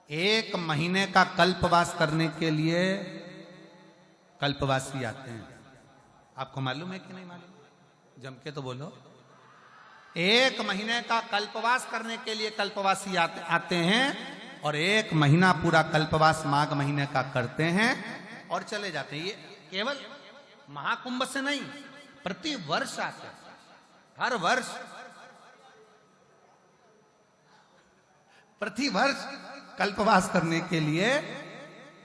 1 महीने का कल्पवास करने के लिए कल्पवासी आते हैं। आपको मालूम है कि नहीं मालूम? जम के तो बोलो। 1 महीने का कल्पवास करने के लिए कल्पवासी आते हैं और 1 महीना पूरा कल्पवास माघ महीने का करते हैं और चले जाते हैं। ये केवल महाकुंभ से नहीं, प्रति वर्ष आते हैं। हर वर्ष, प्रति वर्ष कल्पवास करने के लिए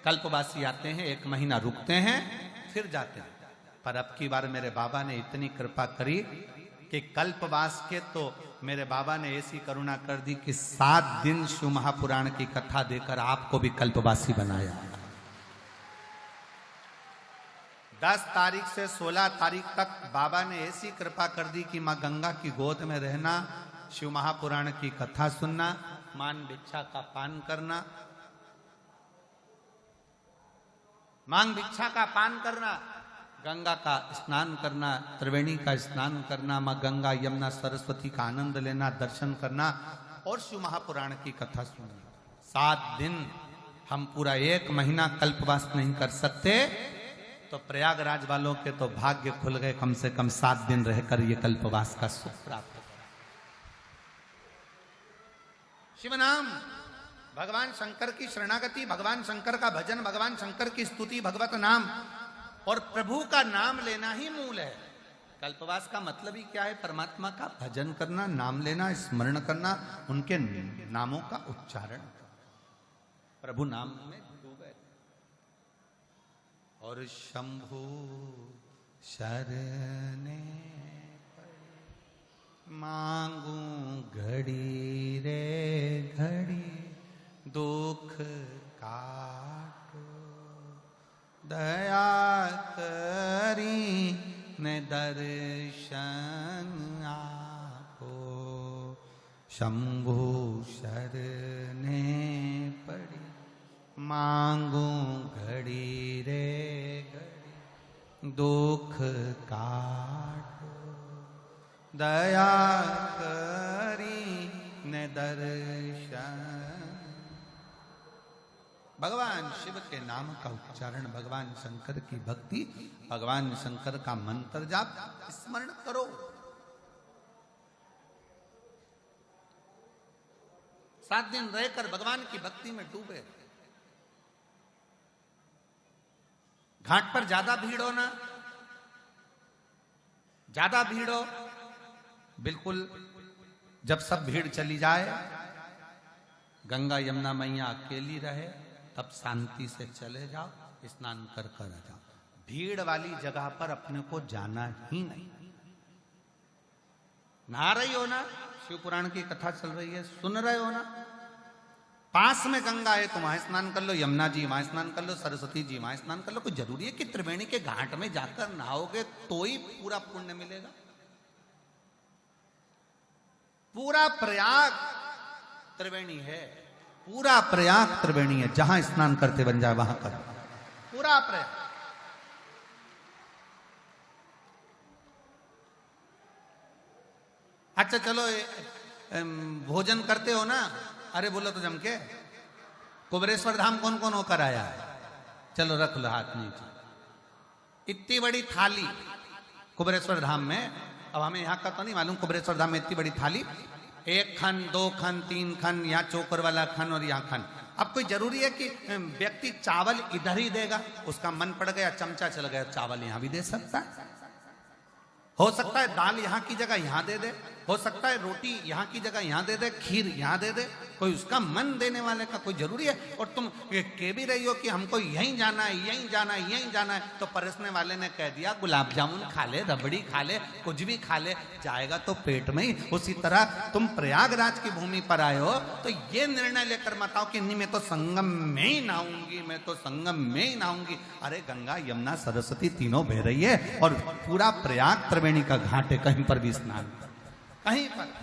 कल्पवासी आते हैं, 1 महीना रुकते हैं, फिर जाते हैं। पर अब की बार मेरे बाबा ने इतनी कृपा करी कि कल्पवास के तो मेरे बाबा ने ऐसी करुणा कर दी कि 7 दिन शिव महापुराण की कथा देकर आपको भी कल्पवासी बनाया। 10 तारीख से 16 तारीख तक बाबा ने ऐसी कृपा कर दी कि मां गंगा की गोद में रहना, शिव महापुराण की कथा सुनना, मान भिक्षा का पान करना, मांग भिक्षा का पान करना, गंगा का स्नान करना, त्रिवेणी का स्नान करना, मां गंगा यमुना सरस्वती का आनंद लेना, दर्शन करना और शिव महापुराण की कथा सुनना। 7 दिन हम पूरा 1 महीना कल्पवास नहीं कर सकते, तो प्रयागराज वालों के तो भाग्य खुल गए, कम से कम 7 दिन रहकर ये कल्पवास का सुख प्राप्त। शिव नाम, भगवान शंकर की शरणागति, भगवान शंकर का भजन, भगवान शंकर की स्तुति, भगवत नाम और प्रभु का नाम लेना ही मूल है। कल्पवास का मतलब ही क्या है? परमात्मा का भजन करना, नाम लेना, स्मरण करना, उनके नामों का उच्चारण करना, प्रभु नाम में डूबे। और शंभु शरणे मांगू घड़ी रे घड़ी, दुख काटो दया करी ने दर्शन आपो। शंभु शरणे पड़ी मांगू घड़ी रे घड़ी, दुख काटो दया करी ने दर्शन। भगवान शिव के नाम का उच्चारण, भगवान शंकर की भक्ति, भगवान शंकर का मंत्र जाप, स्मरण करो। 7 दिन रहकर भगवान की भक्ति में डूबे। घाट पर ज्यादा भीड़ हो ना, ज्यादा भीड़ हो, बिल्कुल जब सब भीड़ चली जाए, गंगा यमुना मैया अकेली रहे, तब शांति से चले जाओ, स्नान कर कर आ जाओ। भीड़ वाली जगह पर अपने को जाना ही नहीं। नहा रही हो ना, शिव पुराण की कथा चल रही है, सुन रहे हो ना, पास में गंगा है तो वहां स्नान कर लो, यमुना जी वहां स्नान कर लो, सरस्वती जी वहां स्नान कर लो। कोई जरूरी है कि त्रिवेणी के घाट में जाकर नहाओगे तो ही पूरा पुण्य मिलेगा? पूरा प्रयाग त्रिवेणी है, पूरा प्रयाग त्रिवेणी है, जहां स्नान करते बन जाए वहां कर, पूरा प्रयाग। अच्छा चलो, भोजन करते हो ना, अरे बोलो तो जम के, कुबेरेश्वर धाम कौन कौन होकर आया है? चलो रख लो हाथ नीचे। इतनी बड़ी थाली कुबेरेश्वर धाम में, अब हमें यहाँ का तो नहीं मालूम, कुबेरेश्वर धाम में इतनी बड़ी थाली, 1 खन 2 खन 3 खन, यहाँ चोकर वाला खन और यहाँ खन। अब कोई जरूरी है कि व्यक्ति चावल इधर ही देगा? उसका मन पड़ गया, चमचा चल गया, चावल यहाँ भी दे सकता है। हो सकता है दाल यहाँ की जगह यहाँ दे दे, हो सकता है रोटी यहाँ की जगह यहाँ दे दे, खीर यहाँ दे दे, कोई उसका मन देने वाले का कोई जरूरी है? और तुम कह भी रही हो कि हमको यहीं जाना है, यहीं जाना है, यहीं जाना है, तो परसने वाले ने कह दिया गुलाब जामुन खा ले, रबड़ी खा ले, कुछ भी खा ले, जाएगा तो पेट में ही। उसी तरह तुम प्रयागराज की भूमि पर आए हो तो ये निर्णय लेकर मत आओ कि नहीं मैं तो संगम में ही नहाऊंगी, मैं तो संगम में ही नहाऊंगी। अरे गंगा यमुना सरस्वती तीनों बह रही है और पूरा प्रयाग त्रिवेणी का घाट है, कहीं पर भी स्नान कर, कहीं पर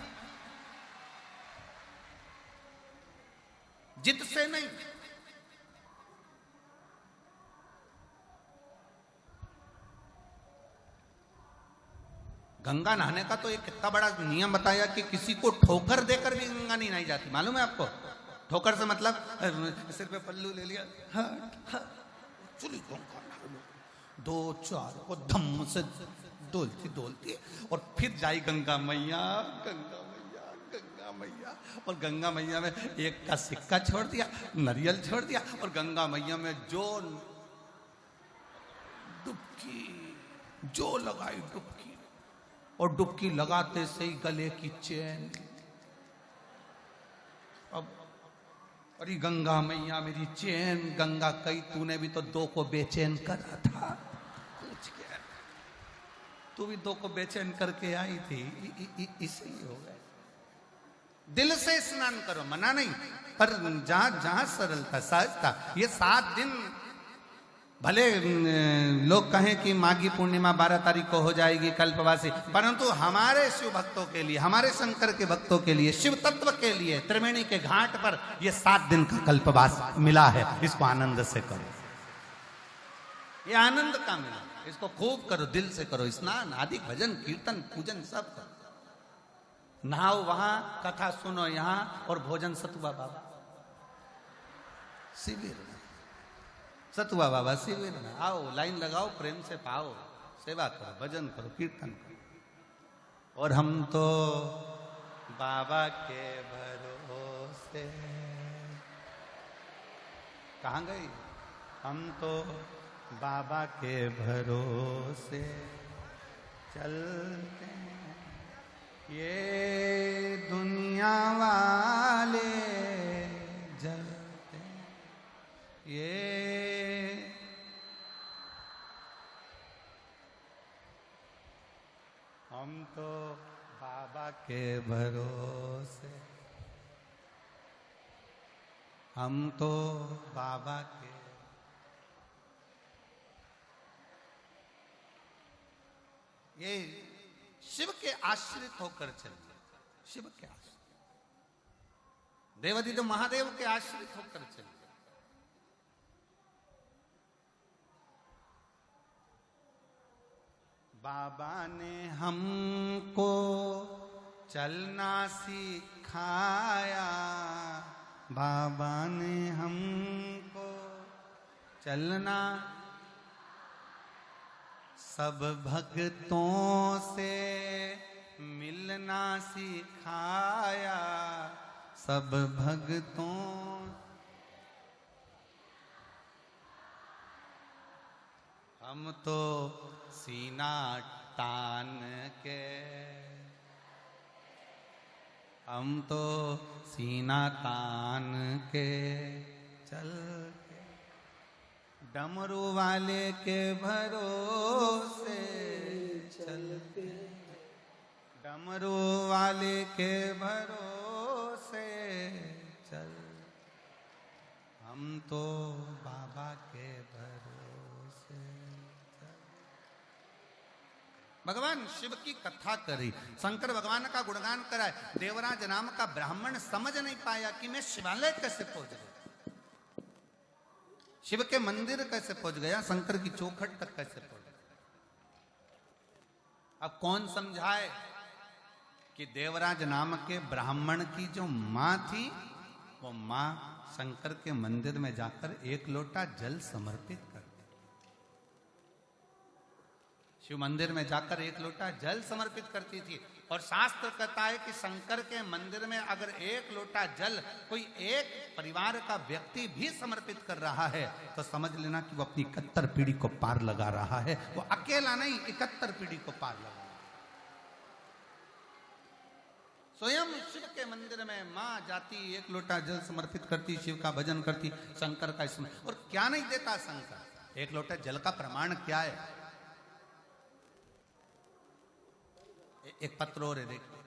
जिद से नहीं। गंगा नहाने का तो एक कितना बड़ा नियम बताया कि किसी को ठोकर देकर भी गंगा नहीं नहाई जाती, मालूम है आपको? ठोकर से मतलब सिर पे पल्लू ले लिया, चुली को दो चार को धम से डोलती डोलती और फिर जाई गंगा मैया, गंगा मैया, गंगा मैया। और गंगा मैया में एक का सिक्का छोड़ दिया, नारियल छोड़ दिया, और गंगा मैया में जो डुबकी जो लगाई डुबकी, और डुबकी लगाते से ही गले की चैन। अब अरे गंगा मैया मेरी चैन, गंगा कई तूने भी तो दो को बेचैन करा था, पूछ के तू भी दो को बेचैन करके आई थी, इसलिए हो गए। दिल से स्नान करो, मना नहीं, पर जहां जहां सरलता सहजता। ये 7 दिन भले लोग कहें कि माघी पूर्णिमा 12 तारीख को हो जाएगी कल्पवासी, परंतु हमारे शिव भक्तों के लिए, हमारे शंकर के भक्तों के लिए, शिव तत्व के लिए त्रिवेणी के घाट पर ये 7 दिन का कल्पवास मिला है। इसको आनंद से करो, ये आनंद का मिला, इसको खूब करो, दिल से करो, स्नान आदि भजन कीर्तन पूजन सब करो। नहाओ वहां, कथा सुनो यहां, और भोजन सतुआ बाबा शिविर, सतुआ बाबा शिविर में आओ, लाइन लगाओ, प्रेम से पाओ, सेवा करो, भजन करो, कीर्तन करो। और हम तो बाबा के भरोसे, कहाँ गई? हम तो बाबा के भरोसे चलते हैं, ये दुनिया वाले जलते हैं, ये हम तो बाबा के भरोसे, हम तो बाबा के, ये शिव के आश्रित होकर चलिए, शिव के आश्रित, देवादिदेव महादेव के आश्रित होकर चलिए। बाबा ने हमको चलना सिखाया, बाबा ने हमको चलना, सब भक्तों से मिलना सिखाया, सब भक्तों, हम तो सीना तान के, हम तो सीना तान के चल के, डमरू वाले के भरोसे चलते, डमरू वाले के भरोसे चल, हम तो बाबा के भरोसे। भगवान शिव की कथा करी, शंकर भगवान का गुणगान कराए, देवराज नाम का ब्राह्मण समझ नहीं पाया कि मैं शिवालय कैसे पहुंच गया, शिव के मंदिर कैसे पहुंच गया, शंकर की चौखट तक कैसे पहुंच गया। अब कौन समझाए कि देवराज नाम के ब्राह्मण की जो मां थी, वो मां शंकर के मंदिर में जाकर 1 लोटा जल समर्पित कर, शिव मंदिर में जाकर 1 लोटा जल समर्पित करती थी। और शास्त्र कहता है कि शंकर के मंदिर में अगर 1 लोटा जल कोई एक परिवार का व्यक्ति भी समर्पित कर रहा है, तो समझ लेना कि वो अपनी 71 पीढ़ी को पार लगा रहा है। वो अकेला नहीं, 71 पीढ़ी को पार लगा। स्वयं शिव के मंदिर में मां जाती, 1 लोटा जल समर्पित करती, शिव का भजन करती, शंकर का स्मरण। और क्या नहीं देता शंकर, 1 लोटा जल का प्रमाण क्या है? एक पत्र और है, देखिए,